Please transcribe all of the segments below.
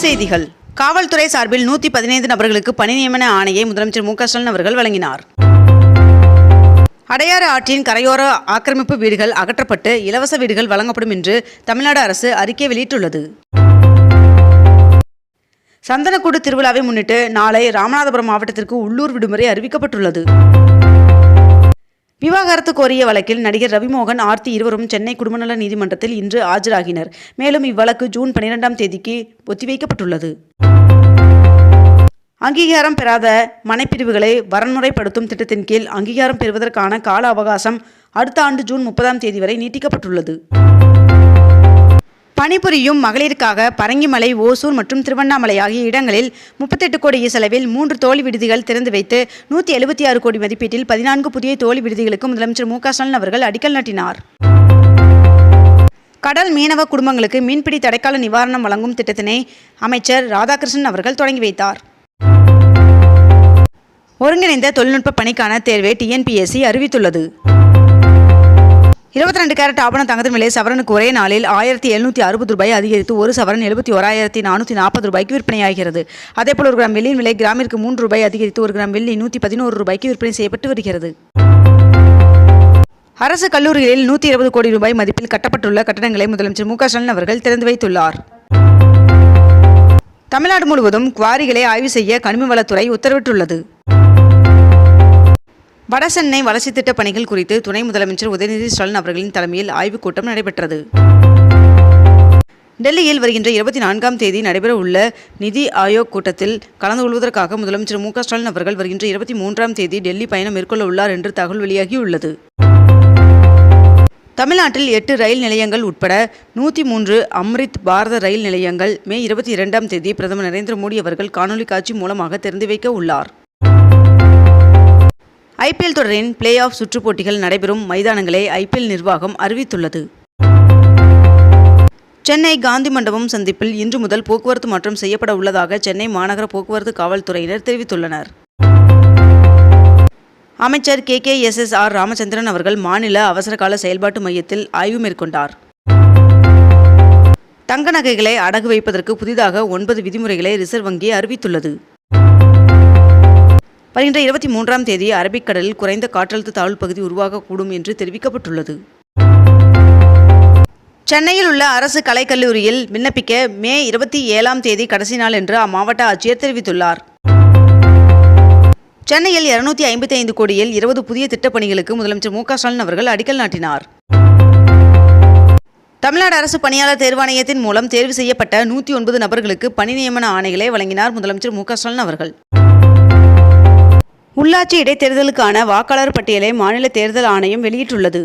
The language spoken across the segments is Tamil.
செய்திகள். காவல்துறை சார்பில் 115 நபர்களுக்கு பணி நியமன ஆணையை முதலமைச்சர் மு.க.ஸ்டாலின் அவர்கள் வழங்கினார். அடையாறு ஆற்றின் கரையோர ஆக்கிரமிப்பு வீடுகள் அகற்றப்பட்டு இலவச வீடுகள் வழங்கப்படும் என்று தமிழ்நாடு அரசு அறிக்கை வெளியிட்டுள்ளது. சந்தனக்கூடு திருவிழாவை முன்னிட்டு நாளை ராமநாதபுரம் மாவட்டத்திற்கு உள்ளூர் விடுமுறை அறிவிக்கப்பட்டுள்ளது. விவாகரத்து கோரிய வழக்கில் நடிகர் ரவிமோகன், ஆர்த்தி இருவரும் சென்னை குடும்பநல நீதிமன்றத்தில் இன்று ஆஜராகினர். மேலும் இவ்வழக்கு ஜூன் 12ஆம் தேதிக்கு ஒத்திவைக்கப்பட்டுள்ளது. அங்கீகாரம் பெறாத மனைப்பிரிவுகளை வரன்முறைப்படுத்தும் திட்டத்தின் கீழ் அங்கீகாரம் பெறுவதற்கான கால அவகாசம் அடுத்த ஆண்டு ஜூன் 30ஆம் தேதி வரை நீட்டிக்கப்பட்டுள்ளது. பணிபுரியும் மகளிருக்காக பரங்கிமலை, ஓசூர் மற்றும் திருவண்ணாமலை ஆகிய இடங்களில் 38 கோடி செலவில் 3 தோழி விடுதிகள் திறந்து வைத்து 176 கோடி மதிப்பீட்டில் 14 புதிய தோழி விடுதிகளுக்கு முதலமைச்சர் மு.க.ஸ்டாலின் அவர்கள் அடிக்கல் நாட்டினார். கடல் மீனவ குடும்பங்களுக்கு மீன்பிடி தடைக்கால நிவாரணம் வழங்கும் திட்டத்தினை அமைச்சர் ராதாகிருஷ்ணன் அவர்கள் தொடங்கி வைத்தார். ஒருங்கிணைந்த தொழில்நுட்ப பணிக்கான தேர்வை TNPSC அறிவித்துள்ளது. 22 கேரட் ஆபண தங்கத்தின் விலை சவரனுக்கு ஒரே நாளில் 1760 ரூபாய் அதிகரித்து ஒரு சவரன் 71,440 ரூபாய்க்கு விற்பனையாகிறது. அதேபோல் 1 கிராம் வெள்ளியின் விலை கிராமிற்கு 3 ரூபாய் அதிகரித்து 1 கிராம் வெள்ளி 111 ரூபாய்க்கு விற்பனை செய்யப்பட்டு வருகிறது. அரசு கல்லூரிகளில் 120 கோடி ரூபாய் மதிப்பில் கட்டப்பட்டுள்ள கட்டடங்களை முதலமைச்சர் மு.க.ஸ்டாலின் அவர்கள் திறந்து வைத்துள்ளார். தமிழ்நாடு முழுவதும் குவாரிகளை ஆய்வு செய்ய கனிம வளத்துறை உத்தரவிட்டுள்ளது. வடசென்னை வளர்ச்சி திட்ட பணிகள் குறித்து துணை முதலமைச்சர் உதயநிதி ஸ்டாலின் அவர்களின் தலைமையில் ஆய்வுக் கூட்டம் நடைபெற்றது. டெல்லியில் வருகின்ற 24ஆம் தேதி நடைபெற உள்ள நிதி ஆயோக் கூட்டத்தில் கலந்து கொள்வதற்காக முதலமைச்சர் மு.க.ஸ்டாலின் அவர்கள் வருகின்ற 23ஆம் தேதி டெல்லி பயணம் மேற்கொள்ள உள்ளார் என்று தகவல் வெளியாகியுள்ளது. தமிழ்நாட்டில் 8 ரயில் நிலையங்கள் உட்பட 103 அம்ரித் பாரத ரயில் நிலையங்கள் மே 22ஆம் தேதி பிரதமர் நரேந்திர மோடி அவர்கள் காணொலி காட்சி மூலமாக திறந்து வைக்க உள்ளார். IPL தொடரின் பிளே ஆஃப் சுற்றுப் போட்டிகள் நடைபெறும் மைதானங்களை IPL நிர்வாகம் அறிவித்துள்ளது. சென்னை காந்தி மண்டபம் சந்திப்பில் இன்று முதல் போக்குவரத்து மாற்றம் செய்யப்பட உள்ளதாக சென்னை மாநகர போக்குவரத்து காவல்துறையினர் தெரிவித்துள்ளனர். அமைச்சர் KKSSR ராமச்சந்திரன் அவர்கள் மாநில அவசரகால செயல்பாட்டு மையத்தில் ஆய்வு மேற்கொண்டார். தங்க நகைகளை அடகு வைப்பதற்கு புதிதாக 9 விதிமுறைகளை ரிசர்வ் வங்கி அறிவித்துள்ளது. வருகின்ற 23ஆம் தேதி அரபிக்கடலில் குறைந்த காற்றழுத்த தாழ்வு பகுதி உருவாகக்கூடும் என்று தெரிவிக்கப்பட்டுள்ளது. சென்னையில் உள்ள அரசு கலைக்கல்லூரியில் விண்ணப்பிக்க மே 27ஆம் தேதி கடைசி நாள் என்று அம்மாவட்ட ஆட்சியர் தெரிவித்துள்ளார். சென்னையில் 255 கோடியில் 20 புதிய திட்டப்பணிகளுக்கு முதலமைச்சர் மு.க.ஸ்டாலின் அவர்கள் அடிக்கல் நாட்டினார். தமிழ்நாடு அரசு பணியாளர் தேர்வாணையத்தின் மூலம் தேர்வு செய்யப்பட்ட 109 நபர்களுக்கு பணி நியமன ஆணைகளை வழங்கினார் முதலமைச்சர் மு.க.ஸ்டாலின் அவர்கள். உள்ளாட்சி இடைத்தேர்தலுக்கான வாக்காளர் பட்டியலை மாநில தேர்தல் ஆணையம் வெளியிட்டுள்ளது.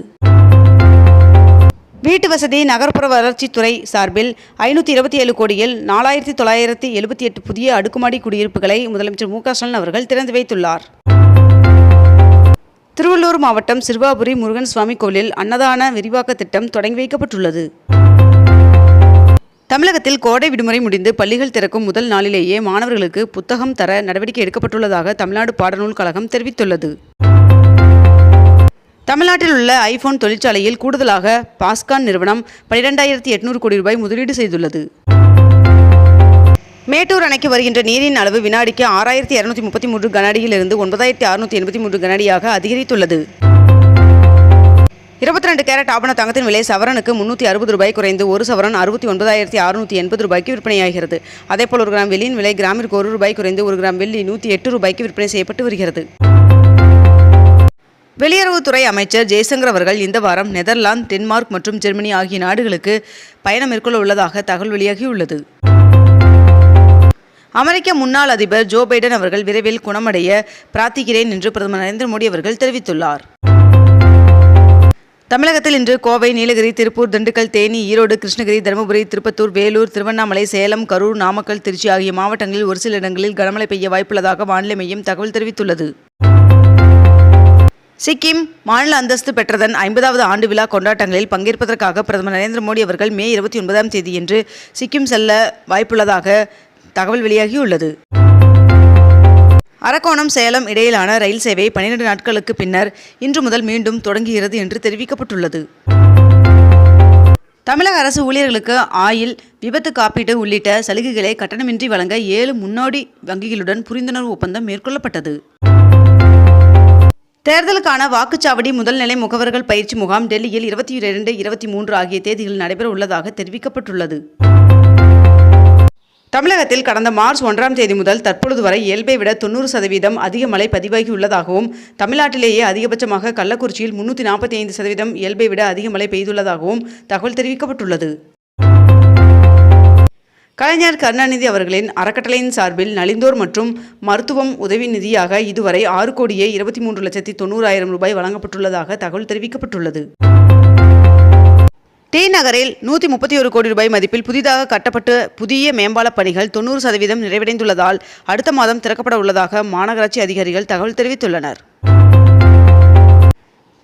வீட்டு வசதி நகர்ப்புற வளர்ச்சித்துறை சார்பில் 527 கோடியில் 4978 புதிய அடுக்குமாடி குடியிருப்புகளை முதலமைச்சர் மு.க.ஸ்டாலின் அவர்கள் திறந்து வைத்துள்ளார். திருவள்ளூர் மாவட்டம் சிறுவாபுரி முருகன் சுவாமி கோவிலில் அன்னதான விரிவாக்க திட்டம் தொடங்கி வைக்கப்பட்டுள்ளது. தமிழகத்தில் கோடை விடுமுறை முடிந்து பள்ளிகள் திறக்கும் முதல் நாளிலேயே மாணவர்களுக்கு புத்தகம் தர நடவடிக்கை எடுக்கப்பட்டுள்ளதாக தமிழ்நாடு பாடநூல் கழகம் தெரிவித்துள்ளது. தமிழ்நாட்டில் உள்ள ஐபோன் தொழிற்சாலையில் கூடுதலாக பாஸ்கான் நிறுவனம் 12,800 கோடி ரூபாய் முதலீடு செய்துள்ளது. மேட்டூர் அணைக்கு வருகின்ற நீரின் அளவு வினாடிக்கு 6,233 கனஅடியிலிருந்து 9,683 கனஅடியாக அதிகரித்துள்ளது. 22 கேரட் ஆபண தங்கத்தின் விலை சவரனுக்கு 360 ரூபாய் குறைந்து ஒரு சவரன் 69,680 ரூபாய்க்கு விற்பனையாகிறது. அதேபோல் 1 கிராம் வெள்ளியின் விலை கிராமிற்கு 1 ரூபாய் குறைந்து 1 கிராம் வெள்ளி 108 ரூபாய்க்கு விற்பனை செய்யப்பட்டு வருகிறது. வெளியுறவுத்துறை அமைச்சர் ஜெய்சங்கர் அவர்கள் இந்த வாரம் நெதர்லாந்து, டென்மார்க் மற்றும் ஜெர்மனி ஆகிய நாடுகளுக்கு பயணம் மேற்கொள்ள உள்ளதாக தகவல் வெளியாகியுள்ளது. அமெரிக்க முன்னாள் அதிபர் ஜோ பைடன் அவர்கள் விரைவில் குணமடைய பிரார்த்திக்கிறேன் என்று பிரதமர் நரேந்திர மோடி அவர்கள் தெரிவித்துள்ளார். தமிழகத்தில் இன்று கோவை, நீலகிரி, திருப்பூர், திண்டுக்கல், தேனி, ஈரோடு, கிருஷ்ணகிரி, தருமபுரி, திருப்பத்தூர், வேலூர், திருவண்ணாமலை, சேலம், கரூர், நாமக்கல், திருச்சி ஆகிய மாவட்டங்களில் ஒரு சில இடங்களில் கனமழை பெய்ய வாய்ப்புள்ளதாக வானிலை மையம் தகவல் தெரிவித்துள்ளது. சிக்கிம் மாநில அந்தஸ்து பெற்றதன் 50வது ஆண்டு விழா கொண்டாட்டங்களில் பங்கேற்பதற்காக பிரதமர் நரேந்திர மோடி அவர்கள் மே 29ஆம் தேதியன்று சிக்கிம் செல்ல வாய்ப்புள்ளதாக தகவல் வெளியாகியுள்ளது. அரக்கோணம், சேலம் இடையிலான ரயில் சேவை 12 நாட்களுக்கு பின்னர் இன்று முதல் மீண்டும் தொடங்குகிறது என்று தெரிவிக்கப்பட்டுள்ளது. தமிழக அரசு ஊழியர்களுக்கு ஆயில், விபத்து காப்பீடு உள்ளிட்ட சலுகைகளை கட்டணமின்றி வழங்க 7 முன்னோடி வங்கிகளுடன் புரிந்துணர்வு ஒப்பந்தம் மேற்கொள்ளப்பட்டது. தேர்தலுக்கான வாக்குச்சாவடி முதல்நிலை முகவர்கள் பயிற்சி முகாம் டெல்லியில் 22, 23 ஆகிய தேதிகளில் நடைபெற உள்ளதாக தெரிவிக்கப்பட்டுள்ளது. தமிழகத்தில் கடந்த மார்ச் 1ஆம் தேதி முதல் தற்பொழுது வரை இயல்பை விட 90% அதிக மழை பதிவாகியுள்ளதாகவும், தமிழ்நாட்டிலேயே அதிகபட்சமாக கள்ளக்குறிச்சியில் 345% இயல்பை விட அதிக மழை பெய்துள்ளதாகவும் தகவல் தெரிவிக்கப்பட்டுள்ளது. கலைஞர் கருணாநிதி அவர்களின் அறக்கட்டளையின் சார்பில் நலிந்தோர் மற்றும் மருத்துவம் உதவி நிதியாக இதுவரை 6,23,90,000 ரூபாய் வழங்கப்பட்டுள்ளதாக தகவல் தெரிவிக்கப்பட்டுள்ளது. டி நகரில் 131 கோடி ரூபாய் மதிப்பில் புதிதாக கட்டப்பட்டு புதிய மேம்பாலப் பணிகள் 90% நிறைவடைந்துள்ளதால் அடுத்த மாதம் திறக்கப்பட உள்ளதாக மாநகராட்சி அதிகாரிகள் தகவல் தெரிவித்துள்ளனர்.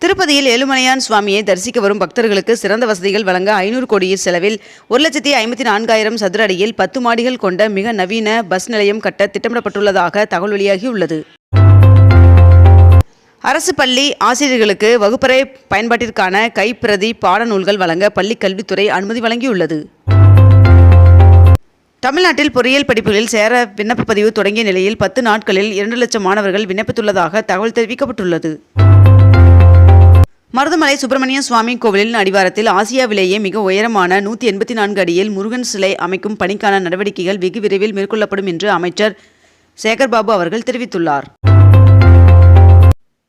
திருப்பதியில் ஏழுமலையான் சுவாமியை தரிசிக்க வரும் பக்தர்களுக்கு சிறந்த வசதிகள் வழங்க 500 கோடி செலவில் 1,54,000 சதுர அடியில் 10 மாடிகள் கொண்ட மிக நவீன பஸ் நிலையம் கட்ட திட்டமிடப்பட்டுள்ளதாக தகவல் வெளியாகியுள்ளது. அரசு பள்ளி ஆசிரியர்களுக்கு வகுப்பறை பயன்பாட்டிற்கான கைப்பிரதி பாடநூல்கள் வழங்க பள்ளிக் கல்வித்துறை அனுமதி வழங்கியுள்ளது. தமிழ்நாட்டில் பொறியியல் படிப்புகளில் சேர விண்ணப்ப பதிவு தொடங்கிய நிலையில் 10 நாட்களில் 2 லட்சம் மாணவர்கள் விண்ணப்பித்துள்ளதாக தகவல் தெரிவிக்கப்பட்டுள்ளது. மருதமலை சுப்பிரமணிய சுவாமி கோவிலின் அடிவாரத்தில் ஆசியாவிலேயே மிக உயரமான 184 அடியில் முருகன் சிலை அமைக்கும் பணிக்கான நடவடிக்கைகள் வெகு விரைவில் மேற்கொள்ளப்படும் என்று அமைச்சர் சேகர்பாபு அவர்கள் தெரிவித்துள்ளார்.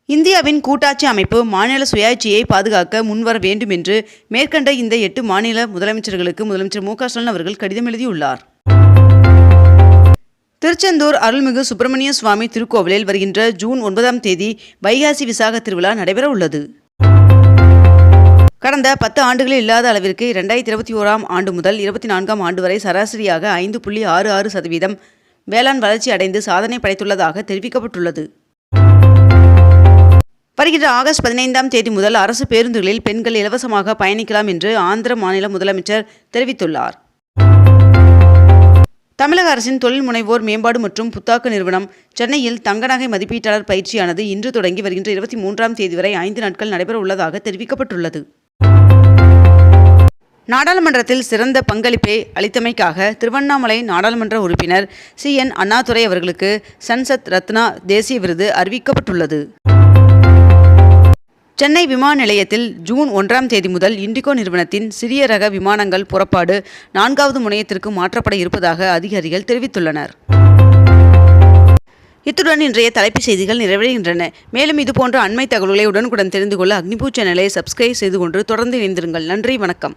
இந்தியாவின் கூட்டாட்சி அமைப்பு மாநில சுயாட்சியை பாதுகாக்க முன்வர வேண்டும் என்று மேற்கண்ட இந்த 8 மாநில முதலமைச்சர்களுக்கு முதலமைச்சர் மு க ஸ்டாலின் அவர்கள் கடிதம் எழுதியுள்ளார். திருச்செந்தூர் அருள்மிகு சுப்பிரமணிய சுவாமி திருக்கோவிலில் வருகின்ற ஜூன் 9ஆம் தேதி வைகாசி விசாக திருவிழா நடைபெற உள்ளது. கடந்த 10 ஆண்டுகளில் இல்லாத அளவிற்கு 2021ஆம் ஆண்டு முதல் 24ஆம் ஆண்டு வரை சராசரியாக 5.66% வேளாண் வளர்ச்சி அடைந்து சாதனை படைத்துள்ளதாக தெரிவிக்கப்பட்டுள்ளது. வருகின்ற ஆகஸ்ட் 15ஆம் தேதி முதல் அரசு பேருந்துகளில் பெண்கள் இலவசமாக பயணிக்கலாம் என்று ஆந்திர மாநில முதலமைச்சர் தெரிவித்துள்ளார். தமிழக அரசின் தொழில் முனைவோர் மேம்பாடு மற்றும் புத்தாக்க நிறுவனம் சென்னையில் தங்க நகை மதிப்பீட்டாளர் பயிற்சியானது இன்று தொடங்கி வருகின்ற 23ஆம் தேதி வரை 5 நாட்கள் நடைபெற உள்ளதாக தெரிவிக்கப்பட்டுள்ளது. நாடாளுமன்றத்தில் சிறந்த பங்களிப்பை அளித்தமைக்காக திருவண்ணாமலை நாடாளுமன்ற உறுப்பினர் CN அண்ணாதுரை அவர்களுக்கு சன்சத் ரத்னா தேசிய விருது அறிவிக்கப்பட்டுள்ளது. சென்னை விமான நிலையத்தில் ஜூன் 1ஆம் தேதி முதல் இண்டிகோ நிறுவனத்தின் சிறிய ரக விமானங்கள் புறப்பாடு 4வது முனையத்திற்கு மாற்றப்பட இருப்பதாக அதிகாரிகள் தெரிவித்துள்ளனர். இத்துடன் இன்றைய தலைப்புச் செய்திகள் நிறைவடைகின்றன. மேலும் இதுபோன்ற அண்மை தகவல்களை உடனுக்குடன் தெரிந்து கொள்ள அக்னிபூ சேனலை சப்ஸ்கிரைப் செய்து கொண்டு தொடர்ந்து இணைந்திருங்கள். நன்றி, வணக்கம்.